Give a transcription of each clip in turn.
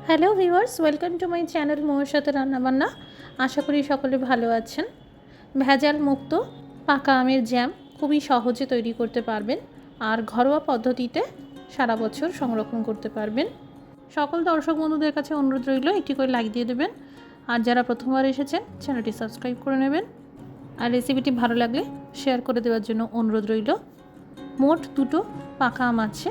Hello viewers, welcome to my channel মোয়ের সাথে রান্নাবান্না। আশা করি সকলে ভালো আছেন। ভেজাল মুক্ত পাকা আমের জ্যাম খুবই সহজে তৈরি করতে পারবেন আর ঘরোয়া পদ্ধতিতে সারা বছর সংরক্ষণ করতে পারবেন। সকল দর্শক বন্ধুদের কাছে অনুরোধ রইল একটি করে লাইক দিয়ে দেবেন, আর যারা প্রথমবার এসেছেন চ্যানেলটি সাবস্ক্রাইব করে নেবেন, আর রেসিপিটি ভালো লাগলে শেয়ার করে দেওয়ার জন্য অনুরোধ রইল। মোট 2টো পাকা আম আছে।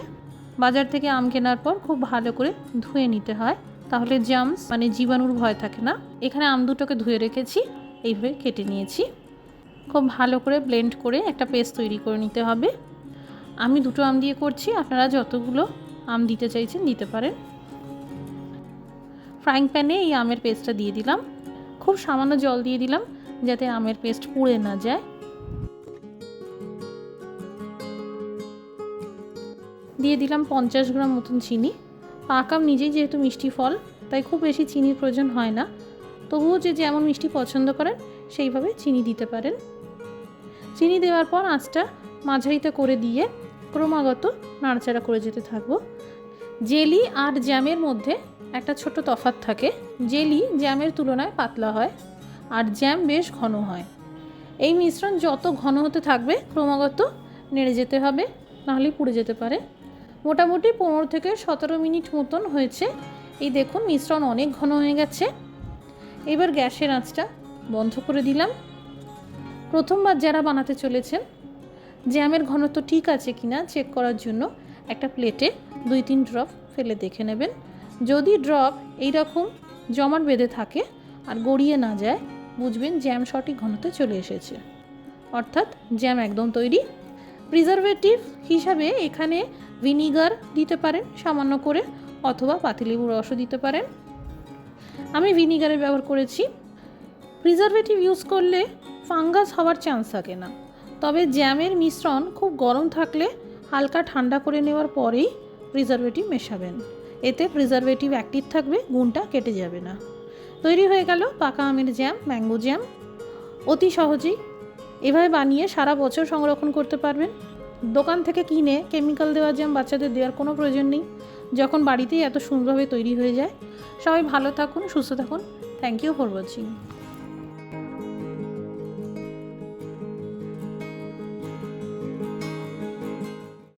বাজার থেকে আম কেনার পর খুব ভালো করে ধুয়ে নিতে হয়, তাহলে জার্মস মানে জীবাণুর ভয় থাকে না। এখানে আম দুটোকে ধুয়ে রেখেছি, এইভাবে কেটে নিয়েছি। খুব ভালো করে ব্লেন্ড করে একটা পেস্ট তৈরি করে নিতে হবে। আমি 2টো আম দিয়ে করছি, আপনারা যতগুলো আম দিতে চাইছেন দিতে পারেন। ফ্রাইং প্যানে এই আমের পেস্টটা দিয়ে দিলাম। খুব সামান্য জল দিয়ে দিলাম যাতে আমের পেস্ট পুড়ে না যায়। দিয়ে দিলাম 50 গ্রাম মতন চিনি। পাকা আম নিজেই যেহেতু মিষ্টি ফল, তাই খুব বেশি চিনির প্রয়োজন হয় না, তবুও যে যেমন মিষ্টি পছন্দ করেন সেইভাবে চিনি দিতে পারেন। চিনি দেওয়ার পর আঁচটা মাঝারিতে করে দিয়ে ক্রমাগত নাড়াচাড়া করে যেতে থাকবো। জেলি আর জ্যামের মধ্যে একটা ছোট তফাৎ থাকে। জেলি জ্যামের তুলনায় পাতলা হয় আর জ্যাম বেশ ঘন হয়। এই মিশ্রণ যত ঘন হতে থাকবে ক্রমাগত নেড়ে যেতে হবে, নাহলে পুড়ে যেতে পারে। মোটামুটি 15 থেকে 17 মিনিট মতন হয়েছে। এই দেখুন মিশ্রণ অনেক ঘন হয়ে গেছে। এবার গ্যাসের আঁচটা বন্ধ করে দিলাম। প্রথমবার যারা বানাতে চলেছেন জ্যামের ঘনত্ব ঠিক আছে কিনা চেক করার জন্য একটা প্লেটে 2-3 ড্রপ ফেলে দেখে নেবেন। যদি ড্রপ এইরকম জমাট বেঁধে থাকে আর গড়িয়ে না যায়, বুঝবেন জ্যাম সঠিক ঘনত্বে চলে এসেছে, অর্থাৎ জ্যাম একদম তৈরি। প্রিজারভেটিভ হিসাবে এখানে ভিনিগার দিতে পারেন সামান্য করে, অথবা পাতিলেবুর রসও দিতে পারেন। আমি ভিনিগারের ব্যবহার করেছি। প্রিজারভেটিভ ইউজ করলে ফাঙ্গাস হওয়ার চান্স থাকে না, তবে জ্যামের মিশ্রণ খুব গরম থাকলে হালকা ঠান্ডা করে নেওয়ার পরেই প্রিজারভেটিভ মেশাবেন। এতে প্রিজারভেটিভ অ্যাক্টিভ থাকবে, গুণটা কেটে যাবে না। তৈরি হয়ে গেল পাকা আমের জ্যাম, ম্যাঙ্গো জ্যাম। অতি সহজেই এভাবে বানিয়ে সারা বছর সংরক্ষণ করতে পারবেন। দোকান থেকে কিনে কেমিক্যাল দেওয়া জ্যাম বাচ্চাদের দেওয়ার কোনো প্রয়োজন নেই, যখন বাড়িতেই এত সুন্দরভাবে তৈরি হয়ে যায়। সবাই ভালো থাকুন, সুস্থ থাকুন। Thank you for watching.